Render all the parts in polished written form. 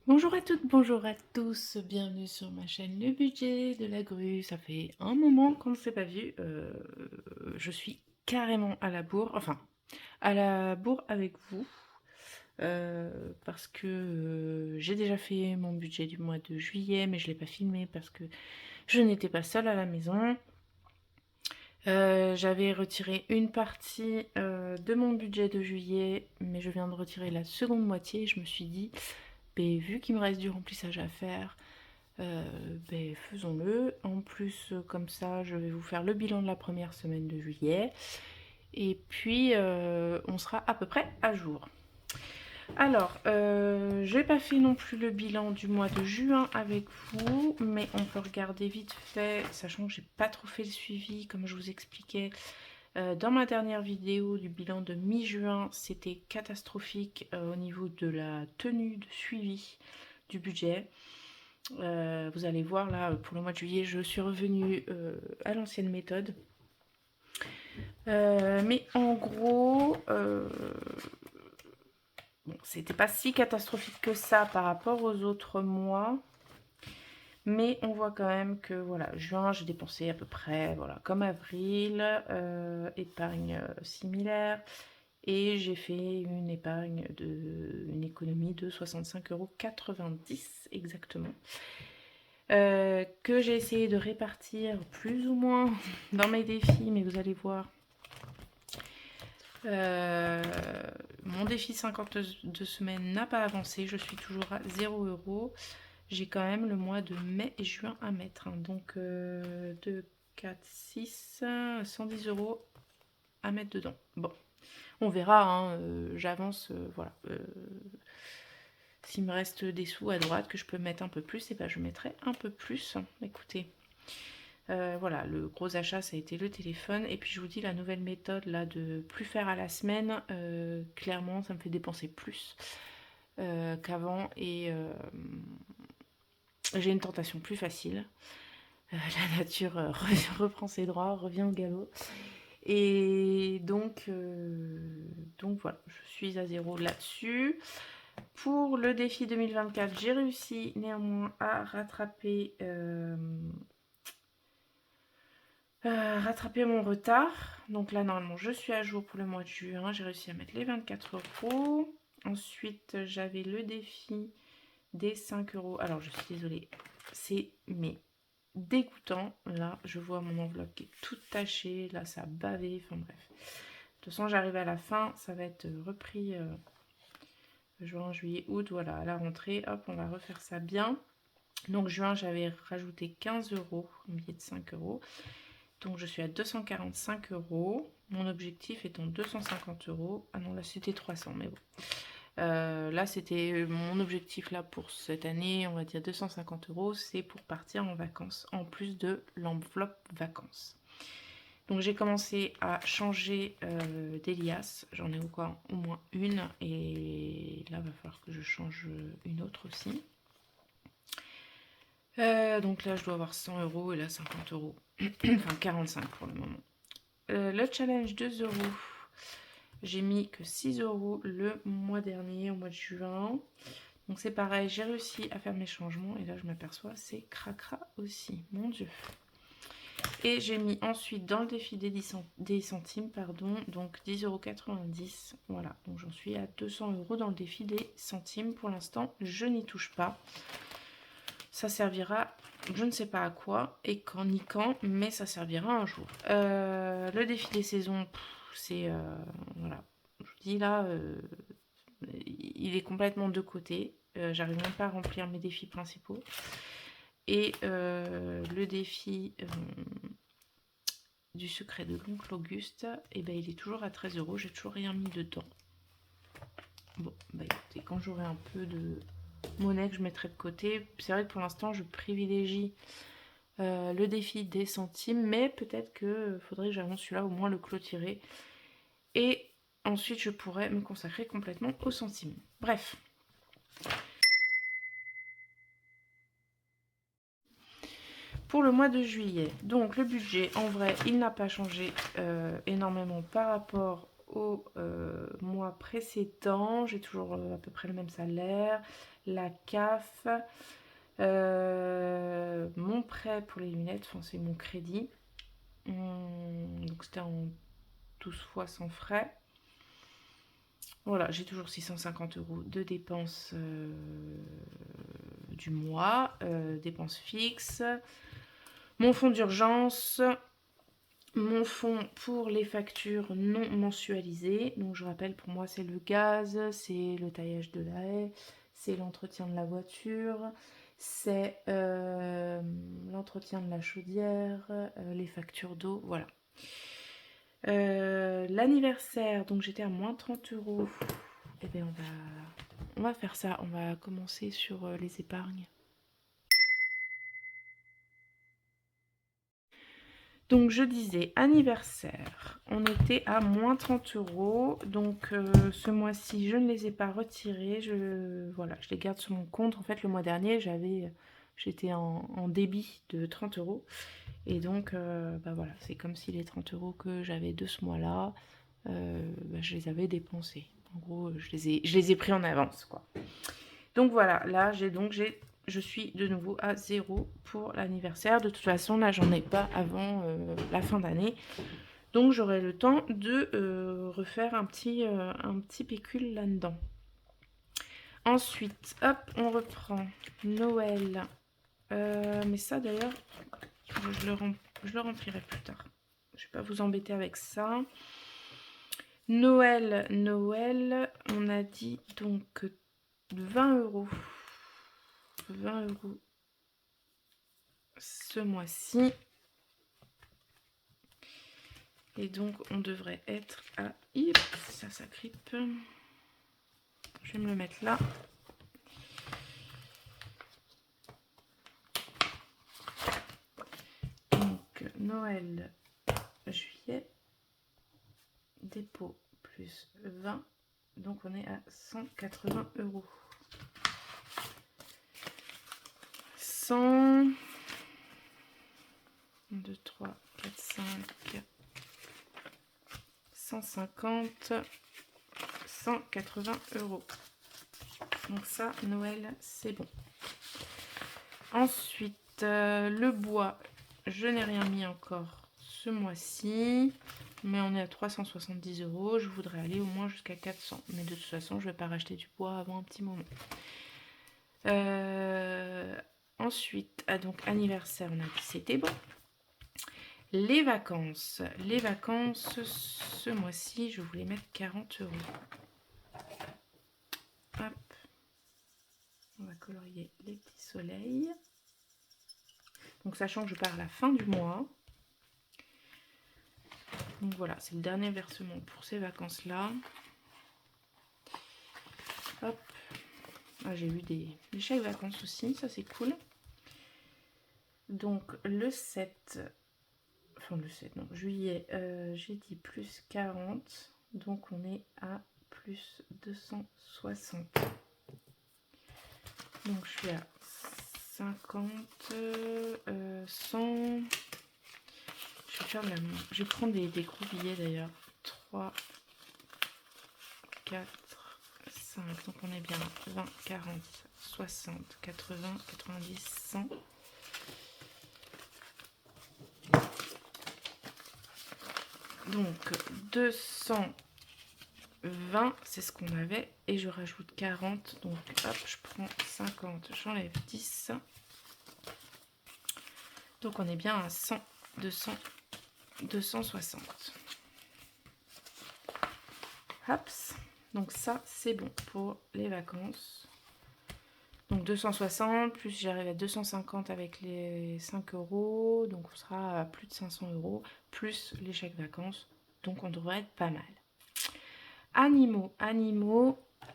Bonjour à toutes, bonjour à tous, bienvenue sur ma chaîne Le Budget de la Grue. Ça fait un moment qu'on ne s'est pas vu. Je suis carrément à la bourre, enfin à la bourre avec vous, parce que j'ai déjà fait mon budget du mois de juillet, mais je ne l'ai pas filmé parce que je n'étais pas seule à la maison. J'avais retiré une partie de mon budget de juillet, mais je viens de retirer la seconde moitié et je me suis dit, ben, vu qu'il me reste du remplissage à faire, ben, faisons-le. En plus, comme ça, je vais vous faire le bilan de la première semaine de juillet. Et puis, on sera à peu près à jour. Alors, je n'ai pas fait non plus le bilan du mois de juin avec vous, mais on peut regarder vite fait, sachant que j'ai pas trop fait le suivi, comme je vous expliquais. Dans ma dernière vidéo du bilan de mi-juin, c'était catastrophique au niveau de la tenue de suivi du budget. Vous allez voir là, pour le mois de juillet, je suis revenue à l'ancienne méthode. Mais en gros, bon, c'était pas si catastrophique que ça par rapport aux autres mois. Mais on voit quand même que voilà, juin, j'ai dépensé à peu près voilà, comme avril, épargne similaire. Et j'ai fait une une économie de 65,90 € exactement. Que j'ai essayé de répartir plus ou moins dans mes défis, mais vous allez voir. Euh, Mon défi 52 semaines n'a pas avancé, je suis toujours à 0 €. J'ai quand même le mois de mai et juin à mettre, hein. Donc 2, 4, 6, 110 € à mettre dedans. Bon, on verra, hein, j'avance, voilà. S'il me reste des sous à droite que je peux mettre un peu plus, et ben je mettrai un peu plus. Écoutez, voilà, le gros achat ça a été le téléphone. Et puis je vous dis, la nouvelle méthode là de plus faire à la semaine, clairement ça me fait dépenser plus qu'avant. Et j'ai une tentation plus facile. La nature reprend ses droits, revient au galop. Et donc voilà, je suis à zéro là-dessus. Pour le défi 2024, j'ai réussi néanmoins à rattraper mon retard. Donc là, normalement, je suis à jour pour le mois de juin. J'ai réussi à mettre les 24 €. Ensuite, j'avais le défi des 5 €. Alors, je suis désolée, c'est mais dégoûtant. Là, je vois mon enveloppe qui est toute tachée. Là, ça a bavé. Enfin bref. De toute façon, j'arrive à la fin. Ça va être repris juin, juillet, août. Voilà, à la rentrée. Hop, on va refaire ça bien. Donc, juin, j'avais rajouté 15 € en billet de 5 €. Donc, je suis à 245 €. Mon objectif étant 250 €. Ah non, là, c'était 300, mais bon. Là, c'était mon objectif là pour cette année, on va dire 250 €, c'est pour partir en vacances, en plus de l'enveloppe vacances. Donc j'ai commencé à changer des liasses, j'en ai encore au moins une, et là, il va falloir que je change une autre aussi. Donc là, je dois avoir 100 € et là 50 €, enfin 45 pour le moment. Le challenge 2 €. J'ai mis que 6 € le mois dernier, au mois de juin. Donc c'est pareil, j'ai réussi à faire mes changements et là je m'aperçois c'est cracra aussi, mon dieu. Et j'ai mis ensuite dans le défi des centimes, pardon, donc 10,90 €. Voilà, donc j'en suis à 200 € dans le défi des centimes. Pour l'instant, je n'y touche pas. Ça servira, je ne sais pas à quoi et quand ni quand, mais ça servira un jour. Le défi des saisons, c'est voilà, je vous dis là, il est complètement de côté. J'arrive même pas à remplir mes défis principaux. Et le défi du secret de l'oncle Auguste, et ben, il est toujours à 13 €. J'ai toujours rien mis dedans. Bon, bah écoutez, quand j'aurai un peu de monnaie que je mettrai de côté, c'est vrai que pour l'instant, je privilégie le défi des centimes, mais peut-être que faudrait que j'avance celui-là, au moins le clôturer. Et ensuite, je pourrais me consacrer complètement aux centimes. Bref. Pour le mois de juillet, donc le budget, en vrai, il n'a pas changé énormément par rapport au mois précédent. J'ai toujours à peu près le même salaire. la CAF, mon prêt pour les lunettes, enfin c'est mon crédit. Donc c'était en 12 fois sans frais. Voilà, j'ai toujours 650 € de dépenses du mois, dépenses fixes. Mon fonds d'urgence, mon fonds pour les factures non mensualisées. Donc je rappelle, pour moi c'est le gaz, c'est le taillage de la haie, c'est l'entretien de la voiture, c'est l'entretien de la chaudière, les factures d'eau, voilà. L'anniversaire, donc j'étais à moins 30 €. Eh bien on va faire ça, on va commencer sur les épargnes. Donc je disais anniversaire, on était à moins 30 €. Donc ce mois-ci, je ne les ai pas retirés. Voilà, je les garde sur mon compte. En fait, le mois dernier, j'étais en débit de 30 €. Et donc, bah voilà, c'est comme si les 30 € que j'avais de ce mois-là, bah, je les avais dépensés. En gros, je les ai pris en avance, quoi. Donc voilà, là, je suis de nouveau à 0 pour l'anniversaire. De toute façon, là, j'en ai pas avant la fin d'année. Donc j'aurai le temps de refaire un petit pécule là-dedans. Ensuite, hop, on reprend Noël. Mais ça, d'ailleurs, je le remplirai plus tard. Je vais pas vous embêter avec ça. Noël, on a dit donc 20 €. 20 € ce mois-ci. Et donc on devrait être à... Hip, ça grippe. Je vais me le mettre là. Donc Noël, juillet, dépôt plus 20. Donc on est à 180 €. 100... 1, 2, 3, 4, 5... 150, 180 €. Donc ça, Noël, c'est bon. Ensuite, le bois, je n'ai rien mis encore ce mois-ci. Mais on est à 370 €. Je voudrais aller au moins jusqu'à 400. Mais de toute façon, je ne vais pas racheter du bois avant un petit moment. Ensuite, donc anniversaire, on a dit c'était bon. Les vacances, ce mois-ci, je voulais mettre 40 €. Hop, on va colorier les petits soleils. Donc sachant que je pars à la fin du mois. Donc voilà, c'est le dernier versement pour ces vacances-là. Hop, j'ai eu des chèques vacances aussi, ça c'est cool. Donc le 7... Enfin le 7, non, juillet, j'ai dit plus 40, donc on est à plus 260. Donc je suis à 50, 100. Je vais prendre des gros billets d'ailleurs. 3, 4, 5, donc on est bien 20, 40, 60, 80, 90, 100. Donc 220, c'est ce qu'on avait. Et je rajoute 40. Donc hop, je prends 50, j'enlève 10. Donc on est bien à 100, 200, 260. Hop. Donc ça, c'est bon pour les vacances. Donc 260, plus j'arrive à 250 avec les 5 €. Donc on sera à plus de 500 €, plus les chèques vacances. Donc on devrait être pas mal. Animaux,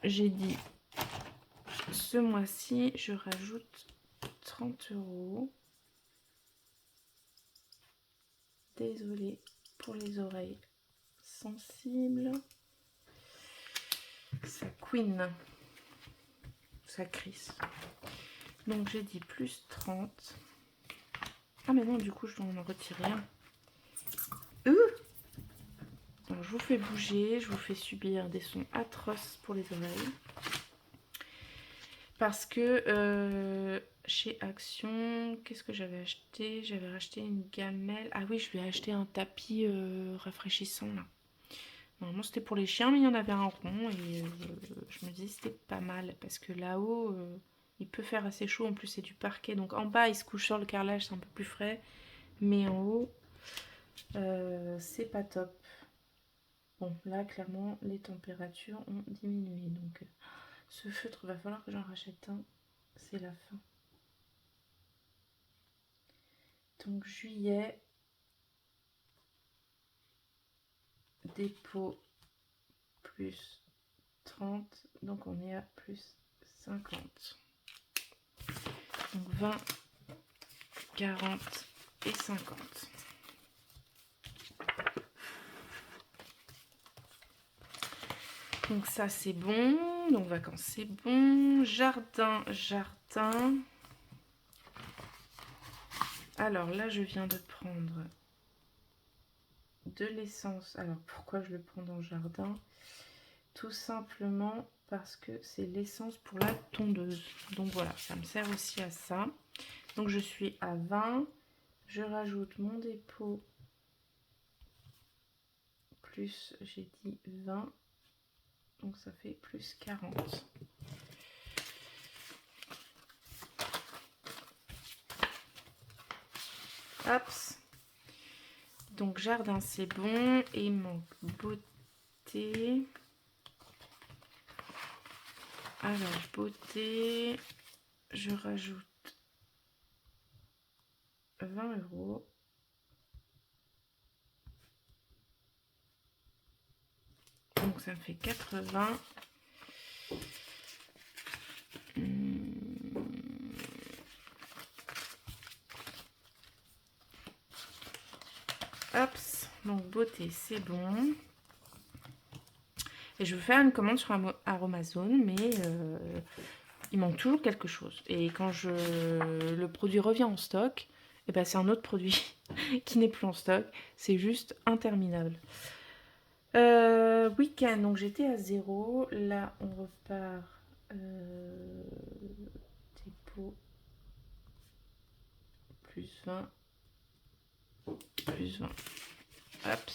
j'ai dit ce mois-ci, je rajoute 30 €. Désolée pour les oreilles sensibles. Ça couine. Ça crisse. Donc j'ai dit plus 30. Ah mais non, du coup je dois en retirer un. Donc, je vous fais bouger, je vous fais subir des sons atroces pour les oreilles. Parce que chez Action, qu'est-ce que j'avais acheté? J'avais acheté une gamelle. Ah oui, je lui ai acheté un tapis rafraîchissant là. Normalement c'était pour les chiens, mais il y en avait un rond et je me disais c'était pas mal parce que là-haut il peut faire assez chaud. En plus c'est du parquet, donc en bas il se couche sur le carrelage, c'est un peu plus frais, mais en haut c'est pas top. Bon là clairement les températures ont diminué, donc ce feutre va falloir que j'en rachète un, c'est la fin. Donc juillet, dépôt plus 30, donc on est à plus 50. Donc 20, 40 et 50. Donc ça c'est bon, donc vacances c'est bon, jardin. Alors là je viens de prendre de l'essence. Alors pourquoi je le prends dans le jardin? Tout simplement parce que c'est l'essence pour la tondeuse. Donc voilà, ça me sert aussi à ça. Donc je suis à 20, je rajoute mon dépôt plus, j'ai dit 20, donc ça fait plus 40. Hop. Donc jardin c'est bon, et il manque beauté. Alors beauté, je rajoute 20 €. Donc ça me fait 80. Hop, donc beauté c'est bon. Et je veux faire une commande sur Aromazone, mais il manque toujours quelque chose. Et quand le produit revient en stock, et ben c'est un autre produit qui n'est plus en stock. C'est juste interminable. Week-end, donc j'étais à 0. Là, on repart. Dépôt plus 20. Plus 20. Hop.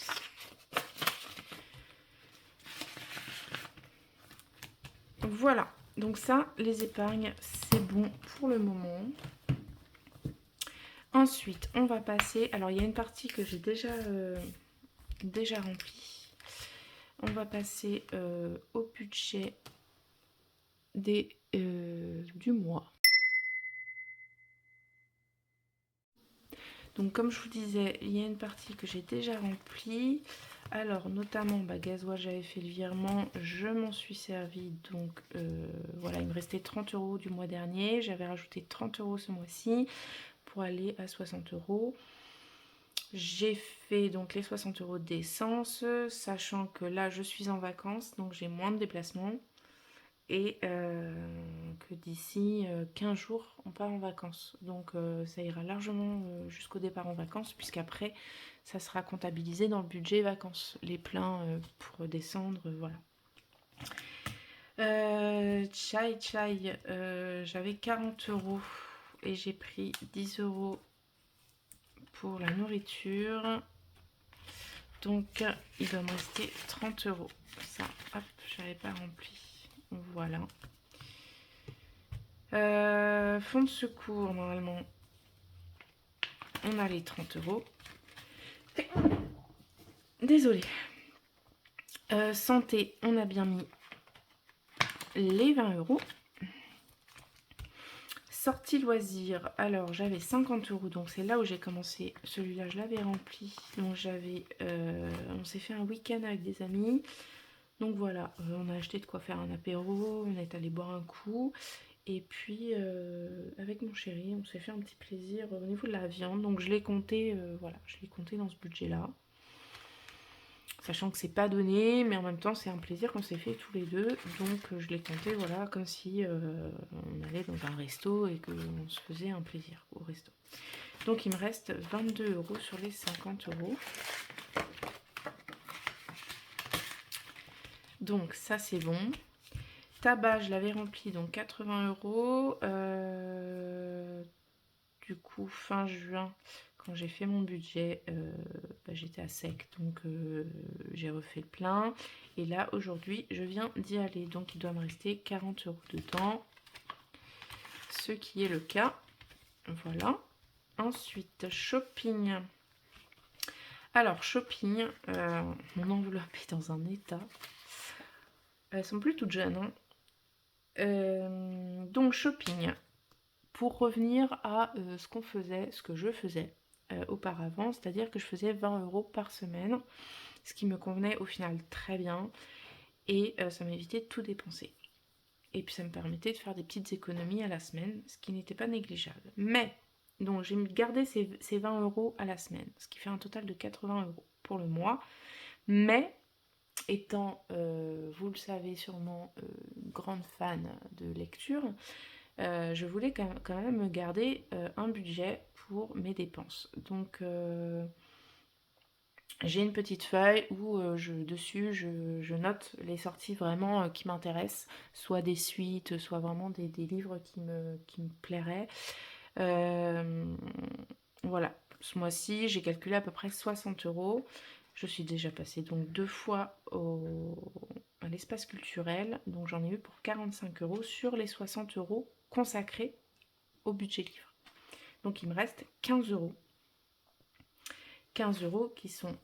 Voilà. Donc ça, les épargnes, c'est bon pour le moment. Ensuite, on va passer... Alors, il y a une partie que j'ai déjà remplie. On va passer au budget du mois. Donc comme je vous disais, il y a une partie que j'ai déjà remplie. Alors notamment gasoil, j'avais fait le virement, je m'en suis servi. Donc voilà, il me restait 30 € du mois dernier. J'avais rajouté 30 € ce mois-ci pour aller à 60 €. J'ai fait donc les 60 € d'essence, sachant que là je suis en vacances, donc j'ai moins de déplacements. Et que d'ici 15 jours on part en vacances, donc ça ira largement jusqu'au départ en vacances, puisqu'après ça sera comptabilisé dans le budget vacances, les pleins pour descendre, voilà. Chai, j'avais 40 € et j'ai pris 10 € pour la nourriture, donc il va me rester 30 €. Ça, hop, j'avais pas rempli. Voilà. Fonds de secours, normalement, on a les 30 €. Désolée. Santé, on a bien mis les 20 €. Sortie loisirs, alors j'avais 50 €, donc c'est là où j'ai commencé. Celui-là, je l'avais rempli. Donc on s'est fait un week-end avec des amis. Donc voilà, on a acheté de quoi faire un apéro, on est allé boire un coup. Et puis avec mon chéri, on s'est fait un petit plaisir au niveau de la viande. Donc je l'ai compté, voilà, je l'ai compté dans ce budget-là. Sachant que c'est pas donné, mais en même temps c'est un plaisir qu'on s'est fait tous les deux. Donc je l'ai compté, voilà, comme si on allait dans un resto et qu'on se faisait un plaisir au resto. Donc il me reste 22 € sur les 50 €. Donc ça c'est bon. tabac, je l'avais rempli, donc 80 €. Du coup, fin juin, quand j'ai fait mon budget, j'étais à sec, donc j'ai refait le plein. Et là, aujourd'hui, je viens d'y aller, donc il doit me rester 40 € dedans, ce qui est le cas. Voilà. Ensuite, shopping. Alors, shopping, mon enveloppe est dans un état. Elles sont plus toutes jeunes, hein. Donc, shopping. Pour revenir à ce que je faisais auparavant, c'est-à-dire que je faisais 20 € par semaine, ce qui me convenait au final très bien, et ça m'évitait de tout dépenser. Et puis ça me permettait de faire des petites économies à la semaine, ce qui n'était pas négligeable. Mais, donc j'ai gardé ces 20 € à la semaine, ce qui fait un total de 80 € pour le mois. Mais, étant, vous le savez sûrement, grande fan de lecture, je voulais quand même me garder un budget pour mes dépenses. Donc j'ai une petite feuille où dessus je note les sorties vraiment qui m'intéressent, soit des suites, soit vraiment des livres qui me plairaient. Voilà, ce mois-ci j'ai calculé à peu près 60 €. Je suis déjà passée donc 2 fois à l'espace culturel, donc j'en ai eu pour 45 € sur les 60 € consacrés au budget livre. Donc il me reste 15 €. 15 € qui sont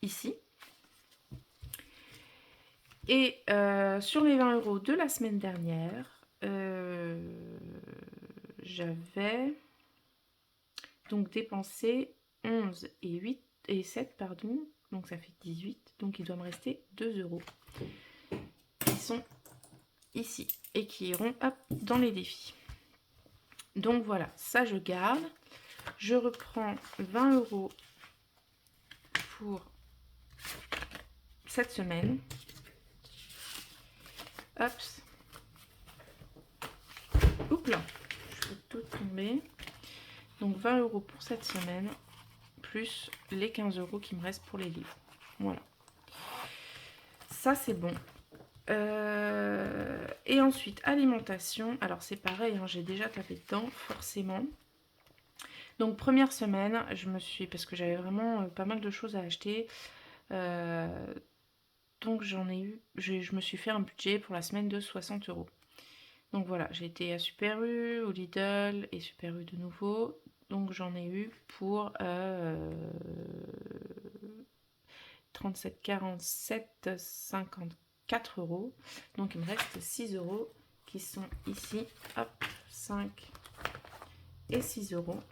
ici. Et sur les 20 € de la semaine dernière, j'avais donc dépensé 11 et 8 et 7, pardon. Donc ça fait 18. Donc il doit me rester 2 € qui sont ici et qui iront hop, dans les défis. Donc voilà, ça je garde. Je reprends 20 € pour cette semaine. Hop. Oups là, je vais tout tomber. Donc 20 € pour cette semaine, plus les 15 € qui me restent pour les livres. Voilà. Ça c'est bon. Et ensuite, alimentation. Alors c'est pareil, hein, j'ai déjà tapé dedans, forcément. Donc première semaine, parce que j'avais vraiment pas mal de choses à acheter. Donc je me suis fait un budget pour la semaine de 60 €. Donc voilà, j'ai été à Super U, au Lidl et Super U de nouveau. Donc j'en ai eu pour 37, 47, 54 €. Donc il me reste 6 € qui sont ici. Hop, 5 et 6 €.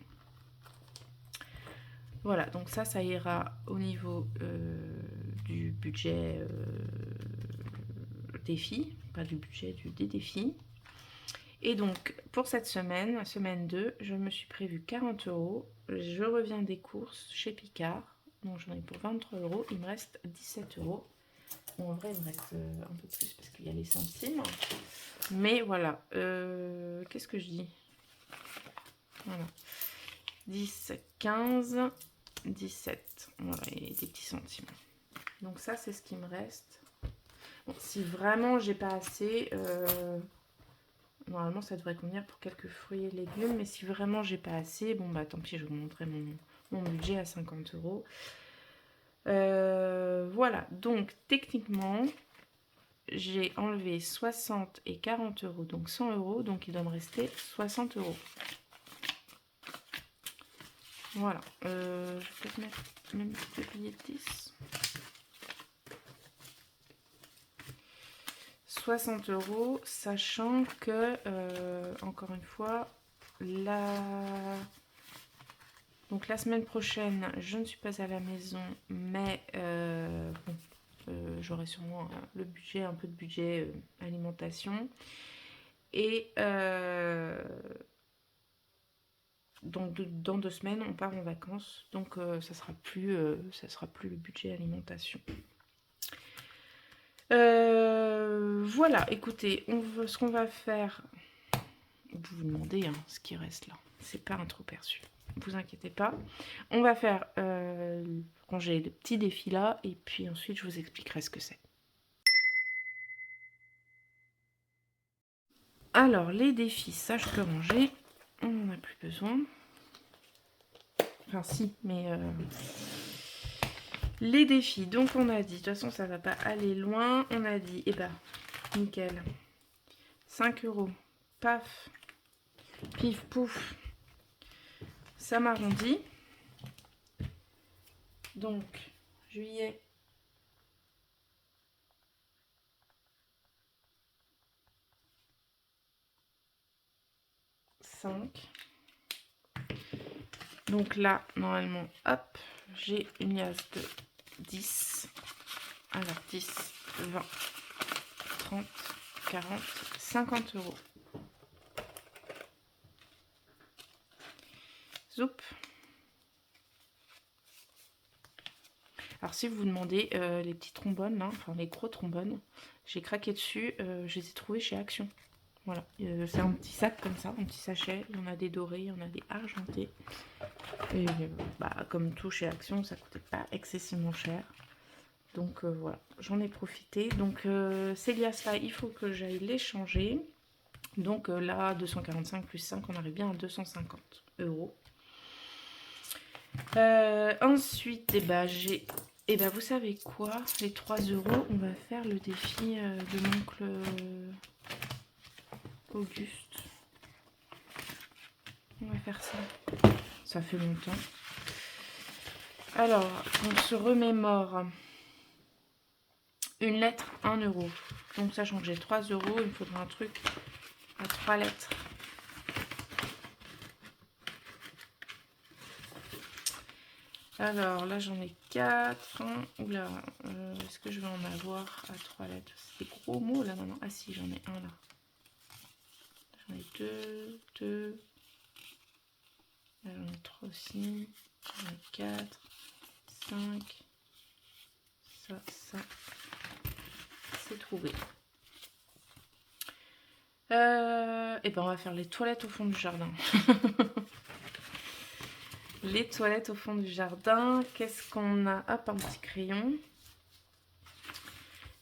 Voilà, donc ça ira au niveau du budget défi, pas du budget, des défis. Et donc, pour cette semaine, semaine 2, je me suis prévu 40 €. Je reviens des courses chez Picard. Donc, j'en ai pour 23 €. Il me reste 17 €. Bon, en vrai, il me reste un peu plus parce qu'il y a les centimes. Mais voilà. Qu'est-ce que je dis? Voilà. 10, 15, 17. Voilà, et des petits centimes. Donc ça, c'est ce qui me reste. Bon, si vraiment j'ai pas assez... Normalement, ça devrait convenir pour quelques fruits et légumes. Mais si vraiment j'ai pas assez, bon bah tant pis, je vous montrerai mon budget à 50 €. Voilà, donc techniquement, j'ai enlevé 60 et 40 €, donc 100 €. Donc il doit me rester 60 €. Voilà, je vais peut-être mettre même le billet de 10. 60 €, sachant que, encore une fois, donc la semaine prochaine, je ne suis pas à la maison, mais bon, j'aurai sûrement le budget, un peu de budget alimentation. Et donc dans 2 semaines, on part en vacances, donc ça sera plus le budget alimentation. Voilà, écoutez, ce qu'on va faire, vous vous demandez hein, ce qui reste là, c'est pas un trop perçu, vous inquiétez pas. On va faire ranger le petit défi là, et puis ensuite je vous expliquerai ce que c'est. Alors, les défis, ça je peux ranger. On n'en a plus besoin. Enfin, si, mais... Les défis, donc on a dit, de toute façon ça va pas aller loin. On a dit, eh ben, nickel. 5 €. Paf. Pif, pouf. Ça m'arrondit. Donc, juillet. Donc là, normalement, hop, j'ai une liasse de 10. Alors, 10, 20, 30, 40, 50 €. Zoup. Alors, si vous vous demandez, les petits trombones, là, enfin les gros trombones, j'ai craqué dessus, je les ai trouvés chez Action. Voilà, c'est un petit sac comme ça, un petit sachet. Il y en a des dorés, il y en a des argentés. Et bah, comme tout chez Action, ça coûtait pas excessivement cher. Donc voilà, j'en ai profité. Donc ces liasses-là, il faut que j'aille les changer. Donc là, 245 plus 5, on arrive bien à 250 €. Ensuite, eh ben, j'ai... Et ben vous savez quoi, les 3 €, on va faire le défi de l'oncle Auguste. On va faire ça. Ça fait longtemps. Alors, on se remémore. Une lettre, 1 €. Donc, sachant que j'ai 3 €, il me faudra un truc à 3 lettres. Alors, là, j'en ai 4. Oula, est-ce que je vais en avoir à 3 lettres? C'est des gros mots, là, maintenant. Ah si, j'en ai un, là. J'en ai 2. Là, j'en ai 3 aussi. J'en ai 4, 5. Ça. C'est trouvé. Et ben on va faire les toilettes au fond du jardin. Les toilettes au fond du jardin. Qu'est-ce qu'on a? Hop, un petit crayon.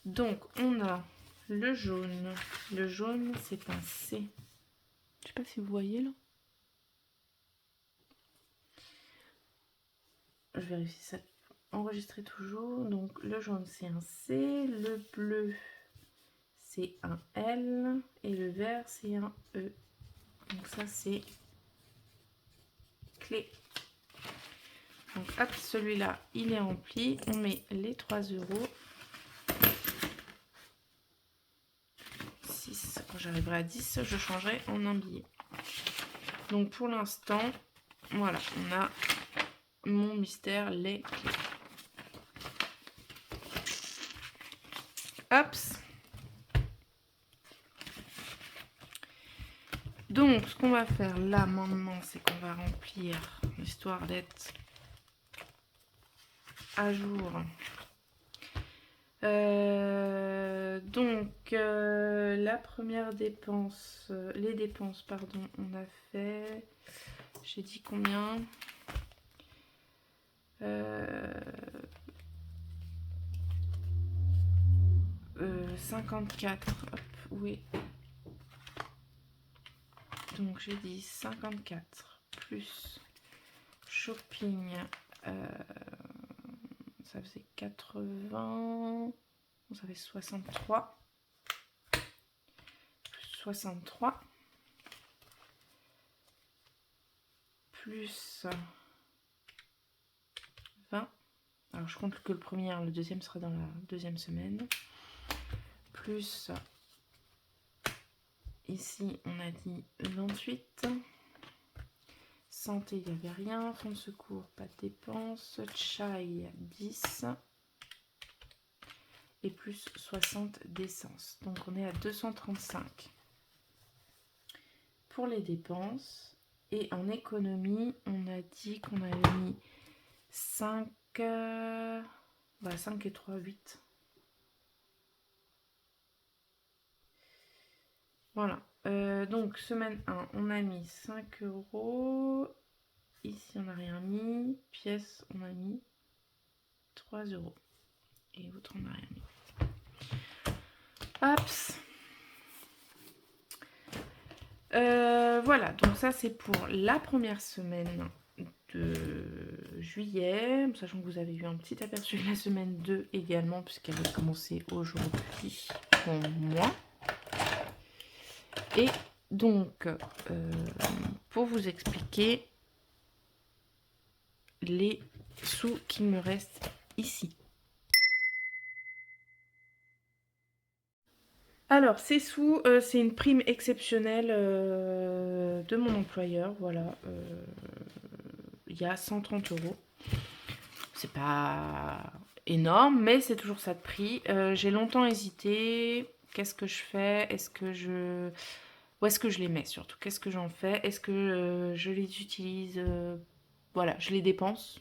Donc on a le jaune. Le jaune, c'est un C. Je sais pas si vous voyez là. Je vérifie ça. Enregistrer toujours. Donc le jaune, c'est un C. Le bleu, c'est un L. Et le vert, c'est un E. Donc ça, c'est clé. Donc hop, celui-là, il est rempli. On met les 3 €. 6. Quand j'arriverai à 10, je changerai en un billet. Donc pour l'instant, voilà, on a mon mystère, les clés. Hops. Donc ce qu'on va faire là maintenant, c'est qu'on va remplir, histoire d'être à jour. La première dépense, les dépenses, pardon, on a fait, j'ai dit combien? 54, hop, oui. Donc j'ai dit 54 plus shopping, ça faisait 80, ça fait 63, plus 63, plus 20, alors je compte que le premier, le deuxième sera dans la deuxième semaine, plus ici on a dit 28, santé il n'y avait rien, fonds de secours pas de dépenses, chai 10 et plus 60 d'essence, donc on est à 235 pour les dépenses. Et en économie, on a dit qu'on avait mis 5, 5 et 3, 8. Voilà. Donc, semaine 1, on a mis 5 €. Ici, on n'a rien mis. Pièce, on a mis 3 €. Et autre, on n'a rien mis. Hop. Voilà, donc ça c'est pour la première semaine de juillet, sachant que vous avez eu un petit aperçu de la semaine 2 également, puisqu'elle va commencer aujourd'hui pour moi. Et donc, pour vous expliquer les sous qui me restent ici. Alors, ces sous, c'est une prime exceptionnelle de mon employeur. Voilà, il y a 130 euros. C'est pas énorme, mais c'est toujours ça de prix. J'ai longtemps hésité. Qu'est-ce que je fais? Où est-ce que je les mets surtout? Qu'est-ce que j'en fais? Est-ce que je les utilise? Voilà, je les dépense.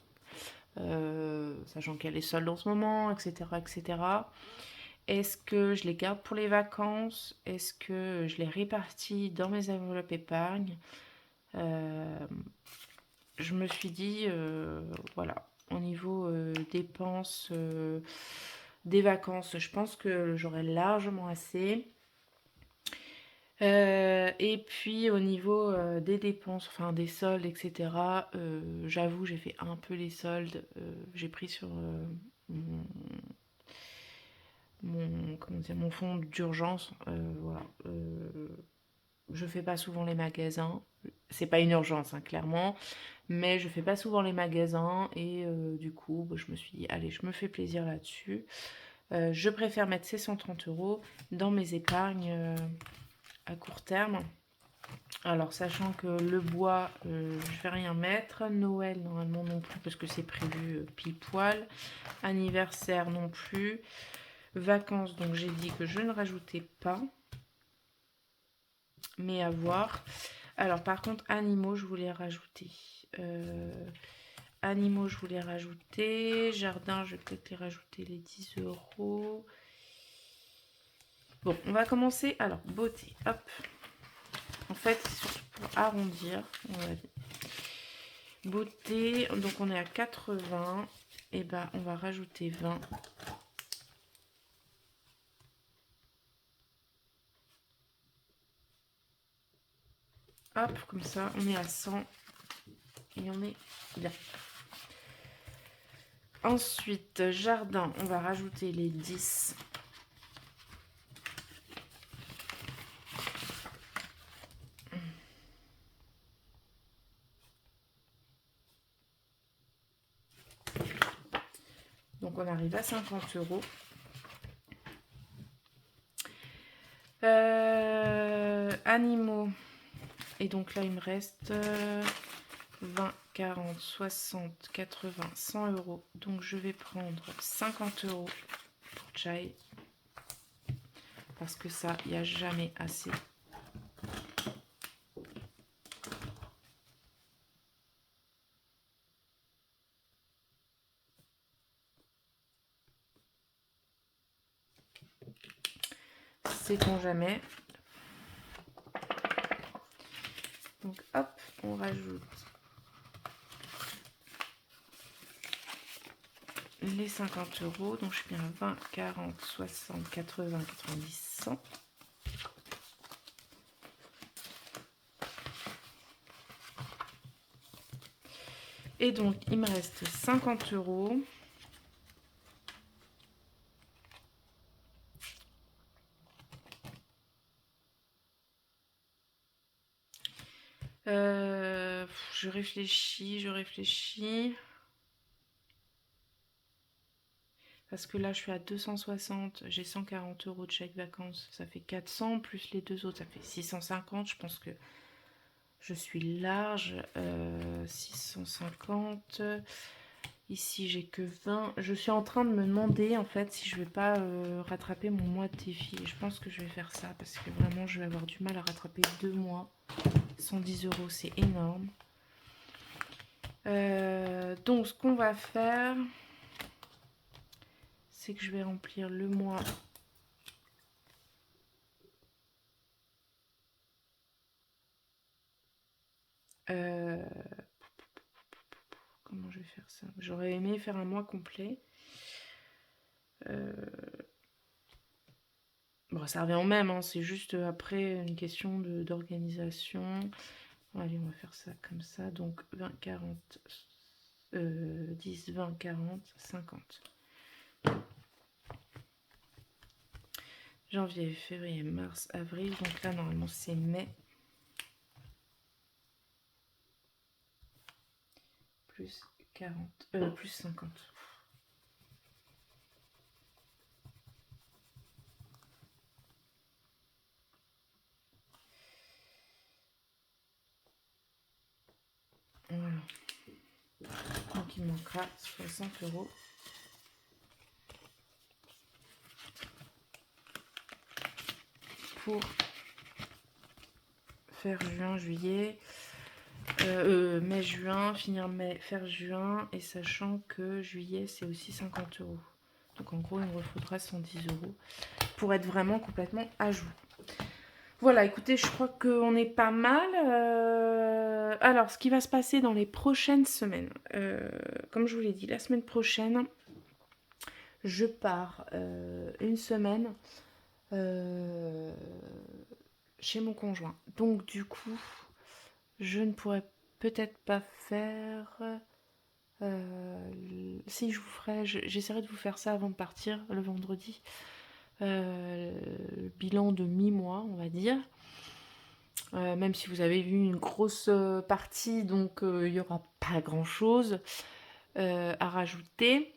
Sachant qu'il y a les soldes en ce moment, etc., etc. Est-ce que je les garde pour les vacances? Est-ce que je les répartis dans mes enveloppes épargne? Je me suis dit, voilà, au niveau dépenses des vacances, je pense que j'aurai largement assez. Et puis au niveau des dépenses, enfin des soldes, etc., j'avoue, j'ai fait un peu les soldes. J'ai pris sur comment dire, mon fonds d'urgence. Voilà. Je fais pas souvent les magasins. C'est pas une urgence, hein, clairement. Mais je fais pas souvent les magasins. Et du coup, bah, je me suis dit, allez, je me fais plaisir là-dessus. Je préfère mettre ces 130 euros dans mes épargnes à court terme. Alors, sachant que le bois, je vais rien mettre. Noël, normalement non plus, parce que c'est prévu pile poil. Anniversaire non plus. Vacances, donc j'ai dit que je ne rajoutais pas. Mais à voir. Alors, par contre, animaux, je voulais rajouter. Animaux, je voulais rajouter. Jardin, je vais peut-être les rajouter les 10 euros. Bon, on va commencer. Alors, beauté, hop. En fait, c'est surtout pour arrondir, on va dire. Beauté, donc on est à 80. Et ben, on va rajouter 20. Hop, comme ça, on est à 100. Et on est bien. Ensuite, jardin, on va rajouter les 10. Donc on arrive à 50 euros. Animaux. Et donc là, il me reste 20, 40, 60, 80, 100 euros. Donc je vais prendre 50 euros pour Chai. Parce que ça, il n'y a jamais assez. Sait-on jamais. Donc hop, on rajoute les 50 euros. Donc je suis bien à 20, 40, 60, 80, 90, 100. Et donc il me reste 50 euros. Je réfléchis. Parce que là, je suis à 260, j'ai 140 euros de chèque vacances, ça fait 400, plus les deux autres, ça fait 650. Je pense que je suis large. 650. Ici, j'ai que 20. Je suis en train de me demander, en fait, si je vais pas rattraper mon mois de défi. Je pense que je vais faire ça, parce que vraiment, je vais avoir du mal à rattraper 2 mois. 110 euros, c'est énorme. Donc, ce qu'on va faire, c'est que je vais remplir le mois. Comment je vais faire ça? J'aurais aimé faire un mois complet. Bref, ça revient au même, hein, c'est juste après une question d'organisation. Allez, on va faire ça comme ça. Donc 20, 40, 10, 20, 40, 50. Janvier, février, mars, avril. Donc là, normalement, c'est mai. Plus 40, plus 50. Voilà. Donc il manquera 60 €. Pour faire juin, juillet, mai, juin, finir mai, faire juin, et sachant que juillet c'est aussi 50 €. Donc en gros il me faudra 110 € pour être vraiment complètement à jour. Voilà, écoutez, je crois qu'on est pas mal. Alors, ce qui va se passer dans les prochaines semaines, comme je vous l'ai dit, la semaine prochaine, je pars une semaine chez mon conjoint. Donc, du coup, je ne pourrais peut-être pas faire... si je vous ferai, j'essaierai de vous faire ça avant de partir le vendredi. Le bilan de mi-mois, on va dire. Même si vous avez vu une grosse partie, donc il n'y aura pas grand-chose à rajouter.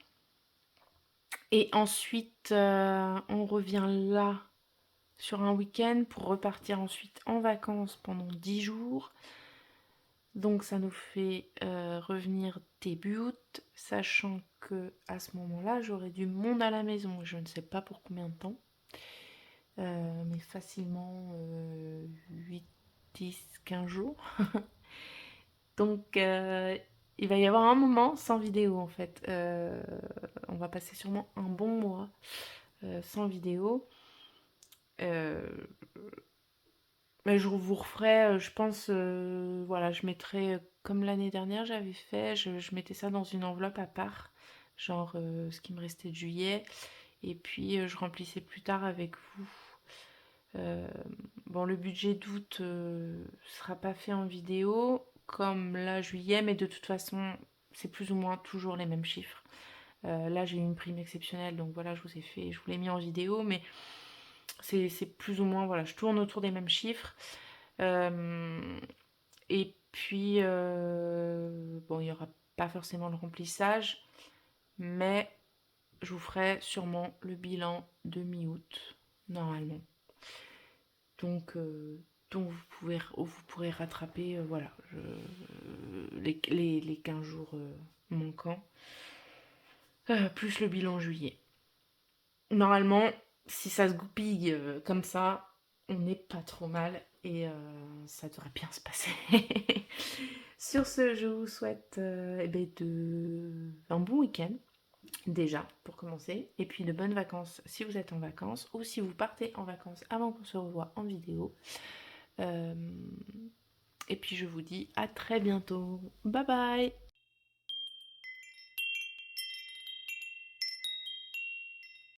Et ensuite, on revient là sur un week-end pour repartir ensuite en vacances pendant 10 jours. Donc ça nous fait revenir début août, sachant que à ce moment-là, j'aurai du monde à la maison. Je ne sais pas pour combien de temps, mais facilement 8, 10, 15 jours. Donc il va y avoir un moment sans vidéo en fait. On va passer sûrement un bon mois sans vidéo. Mais je vous referai, je pense, voilà, je mettrai, comme l'année dernière j'avais fait, je mettais ça dans une enveloppe à part, genre ce qui me restait de juillet, et puis je remplissais plus tard avec vous. Bon, le budget d'août sera pas fait en vidéo, comme là juillet, mais de toute façon, c'est plus ou moins toujours les mêmes chiffres. Là, j'ai eu une prime exceptionnelle, donc voilà, je vous l'ai mis en vidéo, mais c'est plus ou moins, voilà, je tourne autour des mêmes chiffres. Et puis, bon, il n'y aura pas forcément le remplissage, mais je vous ferai sûrement le bilan de mi-août, normalement. Donc, vous pourrez rattraper voilà, les 15 jours manquants, plus le bilan juillet. Normalement, si ça se goupille comme ça, on n'est pas trop mal et ça devrait bien se passer. Sur ce, je vous souhaite un bon week-end déjà pour commencer, et puis de bonnes vacances si vous êtes en vacances ou si vous partez en vacances avant qu'on se revoie en vidéo. Et puis je vous dis à très bientôt. Bye bye!